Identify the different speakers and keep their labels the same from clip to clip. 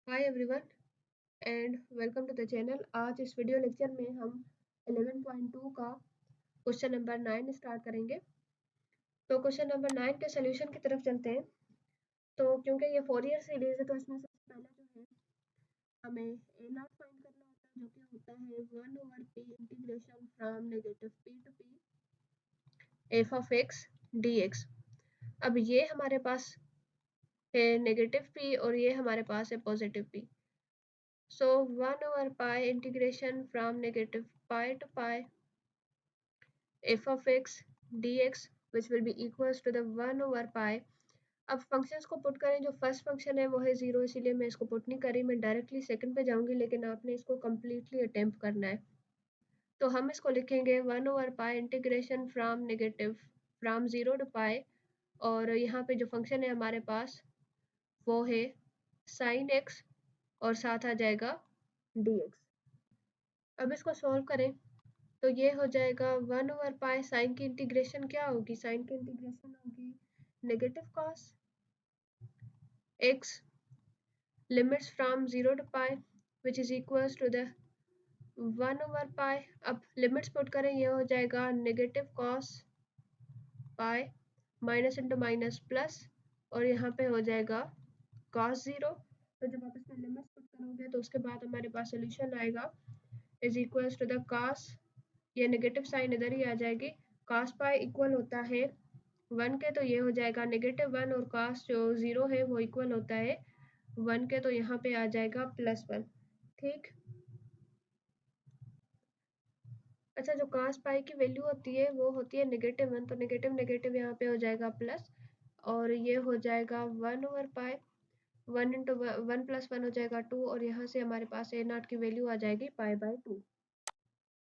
Speaker 1: Hi everyone and welcome to the channel. आज इस video lecture में हम 11.2 का क्वेश्चन नंबर 9 स्टार्ट करेंगे। तो क्वेश्चन नंबर 9 के सोल्यूशन की तरफ चलते हैं। तो क्योंकि ये फोरियर सीरीज है तो इसमें सबसे पहले जो है हमें ए नॉट फाइंड करना होता है, जो कि होता है 1/p integration from negative p to p f of x dx। अब ये हमारे पास है नेगेटिव p और ये हमारे पास है positive p। So 1/pi integration from negative pi to pi f of x dx which will be equals to the 1/pi। अब फंक्शंस को पुट करें। जो फर्स्ट फंक्शन है वो है 0, इसीलिए मैं इसको पुट नहीं करी, मैं डायरेक्टली सेकंड पे जाऊंगी, लेकिन आपने इसको कम्प्लीटली अटेम्प्ट करना है। तो हम इसको लिखेंगे 1/pi integration from negative from 0 to pi, और यहाँ पे जो फंक्शन है हमारे पास वो है साइन एक्स और साथ आ जाएगा dx। अब इसको सॉल्व करें तो ये हो जाएगा 1/पाई। साइन की इंटीग्रेशन क्या होगी? साइन की इंटीग्रेशन होगी negative cos X limits from 0 to pi which is equals to the 1/पाई। अब लिमिट्स पुट करें, ये हो जाएगा negative cos pi minus into minus plus, और यहाँ पे हो जाएगा कॉस 0। तो जब आप इसमें लिमिट्स पुट करोगे तो उसके बाद हमारे पास सोल्यूशन आएगा is equals to the cos, ये नेगेटिव साइन इधर ही आ जाएगी, कॉस पाई इक्वल होता है 1 के, तो ये हो जाएगा -1, और कॉस जो 0 है वो इक्वल होता है 1 के, तो यहाँ पे आ जाएगा +1। ठीक। अच्छा, जो कॉस पाई की वैल्यू होती है वो होती है -1, तो नेगेटिव नेगेटिव यहाँ पे हो जाएगा प्लस, और ये हो जाएगा 1/पाई। 1 इंटू 1 + 1 हो जाएगा 2, और यहाँ से हमारे पास ए नॉट की वैल्यू आ जाएगी π/2।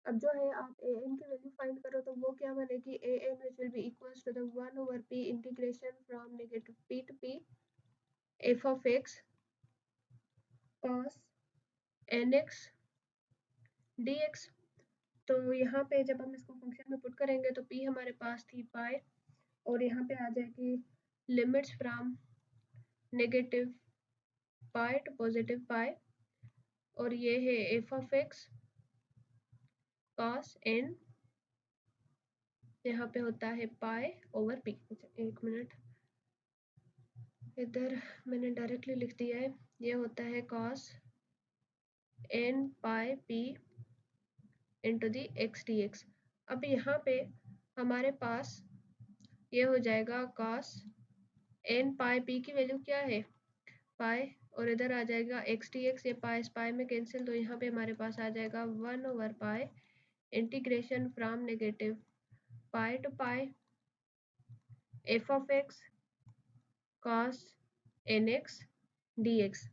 Speaker 1: अब जो है आप ए एन की वैल्यू फाइंड करो तो वो क्या बनेगी? A N which will be equals to the 1/p integration from negative p to p f of x cos nx dx। तो यहाँ पे जब हम इसको फंक्शन में पुट करेंगे तो p हमारे पास थी पाई, और यहाँ पे आ जाएगी limits from negative pi to positive pi, और ये है f of x cos n, यहाँ पे होता है π/p। एक मिनट, इधर मैंने डायरेक्टली लिख दिया है, ये होता है cos n पाई p इंटू दी एक्स डी एक्स। अब यहाँ पे हमारे पास ये हो जाएगा cos n पाई p की वैल्यू क्या है? पाई, और इधर आ जाएगा एक्स डी एक्स, ये पाई पाई में कैंसिल, तो यहाँ पे हमारे पास आ जाएगा 1/पाई integration from negative pi to pi f of x cos nx dx।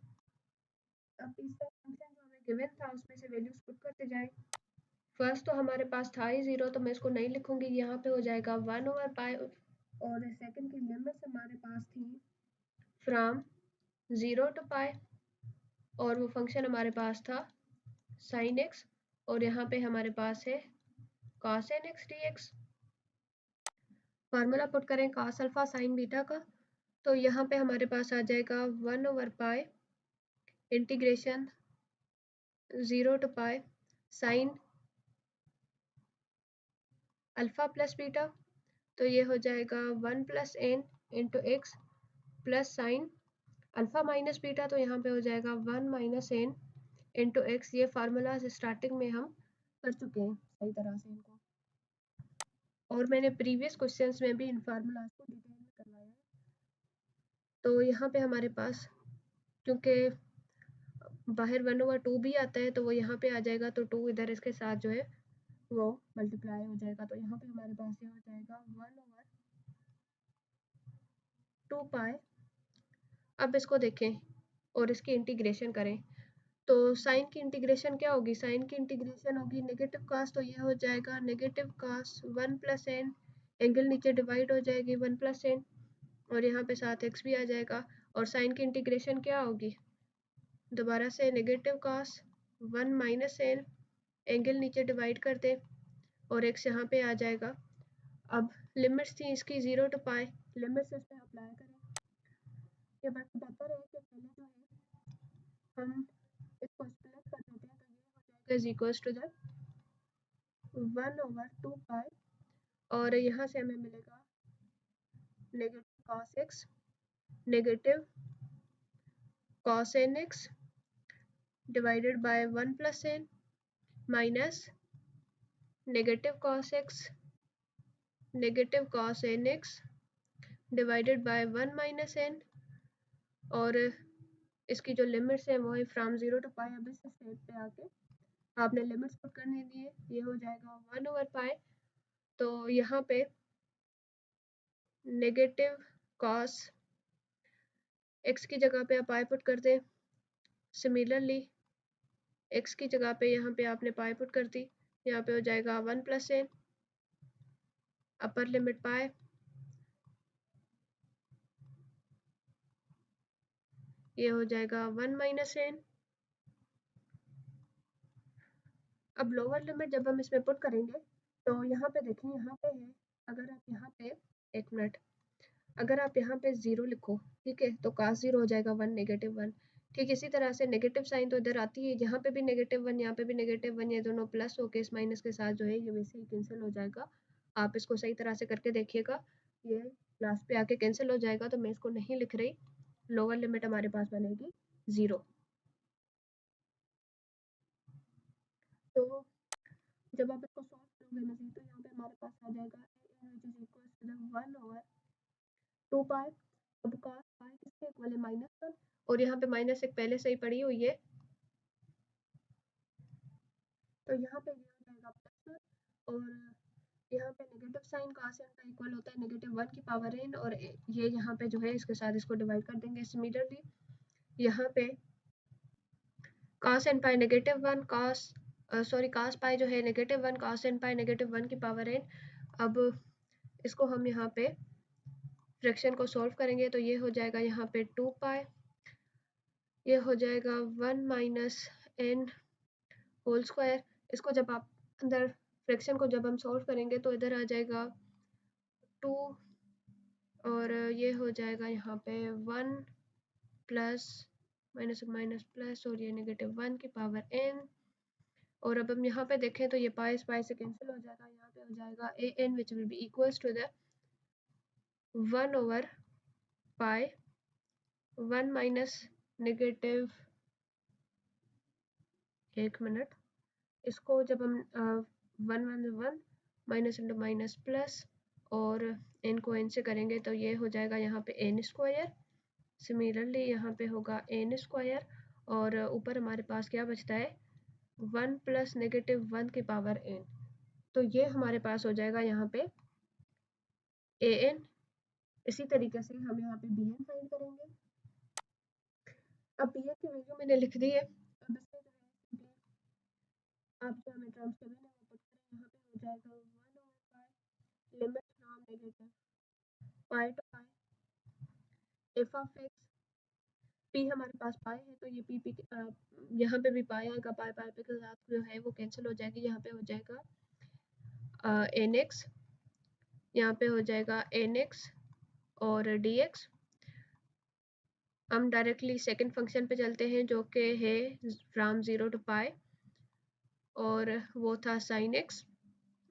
Speaker 1: अब तीसरा फंक्शन जो हमें गिवन था उसमें से वैल्यूज पुट करते जाएं। फर्स्ट तो हमारे पास था ही 0, तो मैं इसको नहीं लिखूंगी, यहाँ पे हो जाएगा 1/पाई, और सेकंड की लिमिट्स हमारे पास थी फ्रॉम 0 टू पाई, और वो फंक्शन हमारे पास था साइन एक्स, और यहाँ पे हमारे पास है cos nx dx। Formula put करें cos अल्फा साइन बीटा का, तो यहाँ पे हमारे पास आ जाएगा 1/पाई integration 0 to pi sine alpha plus beta, तो ये हो जाएगा 1 + n into X plus sine alpha minus beta, तो यहाँ पे हो जाएगा 1 - n इंटू एक्स। ये फार्मूला स्टार्टिंग में हम कर चुके हैं सही तरह से इनको, और मैंने प्रीवियस क्वेश्चंस में भी इन फार्मूलाज को डिटेल में करवाया है। तो यहाँ पे हमारे पास क्योंकि बाहर 1/2 भी आता है तो वो यहाँ पे आ जाएगा, तो 2 इधर इसके साथ जो है वो मल्टीप्लाई हो जाएगा, तो यहाँ पे हमारे पास ये हो जाएगा 1/2 पाई। अब इसको देखें और इसकी इंटीग्रेशन करें, तो साइन की इंटीग्रेशन क्या होगी? साइन की इंटीग्रेशन होगी नेगेटिव कास, तो ये हो जाएगा नेगेटिव कास 1 + n, एंगल नीचे डिवाइड हो जाएगी 1 + n, और यहाँ पे साथ x भी आ जाएगा, और साइन की इंटीग्रेशन क्या होगी? दोबारा से नेगेटिव कास 1 - n, एंगल नीचे डिवाइड कर दे, और x यहाँ पे आ जाएगा। अब लिमिट्स थी इसकी 0 टू पाई, लिमिट्स इस पे अप्लाई करें। ये बात बेहतर है कि पहले जो है हम इसको स्प्लिट कर देते हैं तो ये हो जाएगा is equals to the 1/2 pi, और यहाँ से हमें मिलेगा negative cos x, negative cos n x divided by 1 plus n minus negative cos x, negative cos n x divided by 1 minus n, और इसकी जो लिमिट्स हैं वो है फ्रॉम 0 टू पाई। अब इस स्टेप पे आके आपने लिमिट्स पुट करने दिए, ये हो जाएगा 1/पाई, तो यहाँ पे नेगेटिव कॉस एक्स की जगह पे आप पाई पुट कर दें, सिमिलरली एक्स की जगह पे यहाँ पे आपने पाई पुट कर दी, यहाँ पे हो जाएगा 1 प्लस एन अपर लिमिट पाई, ये हो जाएगा 1 माइनस एन। अब लोअर लिमिट जब हम इसमें पुट करेंगे तो यहाँ पे देखिए, यहाँ पे है, अगर आप यहाँ पे एक मिनट, अगर आप यहाँ पे 0 लिखो, ठीक है, तो cos 0 हो जाएगा 1 नेगेटिव 1। ठीक इसी तरह से नेगेटिव साइन तो इधर आती है, यहाँ पे भी नेगेटिव 1, यहाँ पे भी नेगेटिव 1, ये दोनों प्लस होके इस माइनस के साथ जो है ये वैसे ही कैंसिल हो जाएगा। आप इसको सही तरह से करके देखिएगा, ये लास्ट पे आके कैंसिल हो जाएगा, तो मैं इसको नहीं लिख रही। लोअर लिमिट हमारे पास बनेगी 0। तो जब आप इसको सॉल्व करोगे मजीद, तो यहाँ पे हमारे पास आ जाएगा which is equals to the 1/2 पाई। अब cos पाई किसके इक्वल है, -1, और यहाँ पे माइनस एक पहले से ही पड़ी हुई है, तो यहाँ पे ये हो जाएगा +1, और यहाँ पे नेगेटिव साइन cos n का इक्वल होता है -1 की पावर n, और ये यहाँ पे जो है इसके साथ इसको डिवाइड कर देंगे। सिमिलरली यहाँ पे cos n पाई -1 cos पाई जो है -1 cos n पाई -1 की पावर n। अब इसको हम यहाँ पे फ्रैक्शन को सॉल्व करेंगे तो ये हो जाएगा यहाँ पे 2 पाई, ये हो जाएगा 1 माइनस n होल स्क्वायर। इसको जब आप अंदर फ्रैक्शन को जब हम सॉल्व करेंगे तो इधर आ जाएगा 2, और ये हो जाएगा यहाँ पे 1 प्लस माइनस माइनस प्लस, और ये -1 की पावर n। और अब हम यहाँ पे देखें तो ये पाई से कैंसिल हो जाएगा, यहाँ पे हो जाएगा a n which will be equals to the 1/पाई 1 माइनस नेगेटिव, एक मिनट, इसको जब हम 1 माइनस इंटू माइनस प्लस और n को n से करेंगे तो ये हो जाएगा यहाँ पे n स्क्वायर। सिमिलरली यहाँ पे होगा n स्क्वायर, और ऊपर हमारे पास क्या बचता है 1 प्लस -1 की पावर n, तो ये हमारे पास हो जाएगा यहाँ पे an। इसी तरीके से हम यहाँ पे bn फाइंड करेंगे। अब bn की वैल्यू मैंने लिख दी है, अब इसमें जो है simply आप जो हमें टर्म्स गिवन है वो पुट करें, यहाँ पे हो जाएगा 1/पाई limit from negative pi to pi F of X, P हमारे पास पाई है तो ये पी यहाँ पे भी पाई आएगा, पाई पे के साथ जो है वो कैंसिल हो जाएगी, यहाँ पे हो जाएगा एन एक्स, यहाँ पे हो जाएगा एन एक्स और डी एक्स। हम डायरेक्टली सेकंड फंक्शन पे चलते हैं जो कि है फ्रॉम 0 टू पाई, और वो था साइन एक्स,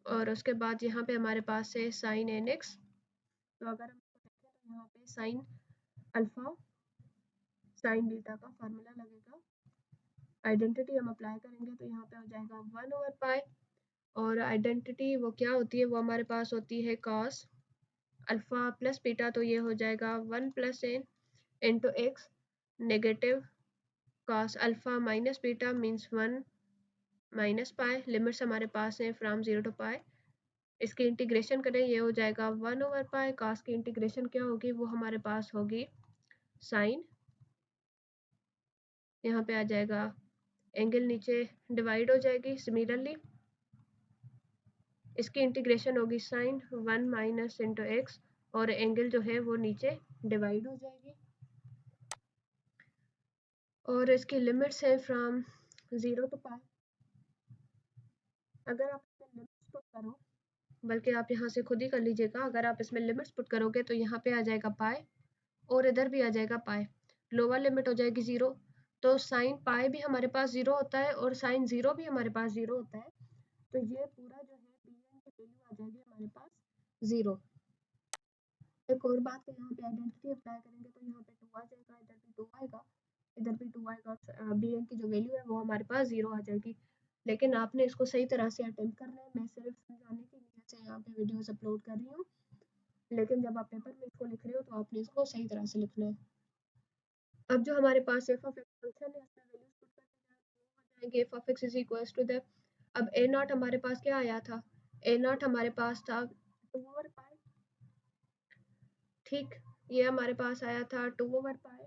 Speaker 1: और उसके बाद यहाँ पे हमारे पास है साइन एन एक्स। तो अगर हम इसको देखें तो यहाँ पे साइन अल्फा साइन बीटा का फार्मूला लगेगा, आइडेंटिटी हम अप्लाई करेंगे तो यहाँ पे हो जाएगा 1/पाई, और आइडेंटिटी वो क्या होती है, वो हमारे पास होती है cos अल्फा प्लस बीटा, तो ये हो जाएगा 1 plus n into x negative cos alpha minus beta means 1 minus pi. Limits हमारे पास है फ्रॉम 0 टू पाई, इसकी इंटीग्रेशन करें, ये हो जाएगा 1/पाई। cos की इंटीग्रेशन क्या होगी, वो हमारे पास होगी साइन, यहाँ पे आ जाएगा एंगल नीचे डिवाइड हो जाएगी। सिमिलरली इसकी इंटीग्रेशन होगी साइन 1 माइनस इंटू एक्स, और एंगल जो है वो नीचे डिवाइड हो जाएगी, और इसकी लिमिट्स है फ्रॉम 0 टू पाई। अगर आप इसमें लिमिट्स पुट करो, बल्कि आप यहाँ से खुद ही कर लीजिएगा, अगर आप इसमें लिमिट्स पुट करोगे तो यहाँ पे आ जाएगा पाई और इधर भी आ जाएगा पाई, लोअर लिमिट हो जाएगी 0, तो साइन पाई भी हमारे पास 0 होता है और साइन 0 भी हमारे पास 0 होता है। तो ये पूरा जो है bn की वैल्यू आ जाएगी हमारे पास 0। एक और बात है, यहाँ पे आइडेंटिटी अप्लाई करेंगे तो यहाँ पे 2 आ जाएगा, इधर भी 2 आएगा, इधर भी 2 आएगा, bn की जो वैल्यू है वो हमारे पास 0 आ जाएगी। लेकिन आपने इसको सही तरह से अटेम्प्ट करना है। मैं सिर्फ समझाने के लिए से यहाँ पे वीडियोस अपलोड कर रही हूँ, लेकिन जब आप पेपर में इसको लिख रहे हो तो आपने इसको सही तरह से लिखना है। अब जो हमारे पास एफ ऑफ एक्स फंक्शन है उसमें वैल्यूज पुट करके जाएंगे। F of x is equals to the, अब ए नॉट हमारे पास क्या आया था, ए नॉट हमारे पास था 2/पाई, ठीक, ये हमारे पास आया था 2/पाई,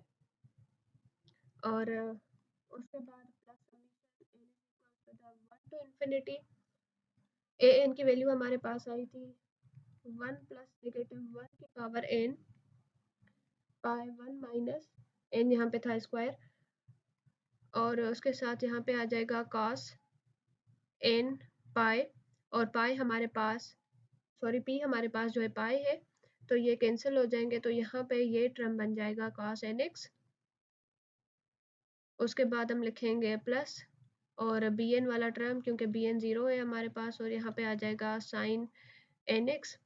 Speaker 1: और उसके बाद प्लस समीकरण n = 1 to infinity a N की वैल्यू हमारे पास आई थी 1 प्लस -1 की power n pi 1 minus n, यहाँ पे था स्क्वायर, और उसके साथ यहाँ पे आ जाएगा cos n पाई, और पाई हमारे पास, सॉरी p हमारे पास जो है पाई है, तो ये कैंसिल हो जाएंगे, तो यहाँ पे ये टर्म बन जाएगा cos nx। उसके बाद हम लिखेंगे प्लस, और bn वाला टर्म, क्योंकि bn 0 है हमारे पास, और यहाँ पे आ जाएगा sin nx।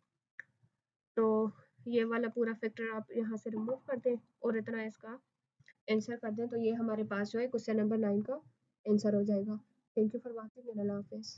Speaker 1: तो ये वाला पूरा फैक्टर आप यहाँ से रिमूव कर दें और इतना इसका आंसर कर दें, तो ये हमारे पास जो है क्वेश्चन नंबर 9 का आंसर हो जाएगा। थैंक यू फॉर वॉचिंग, अल्लाह हाफिज़।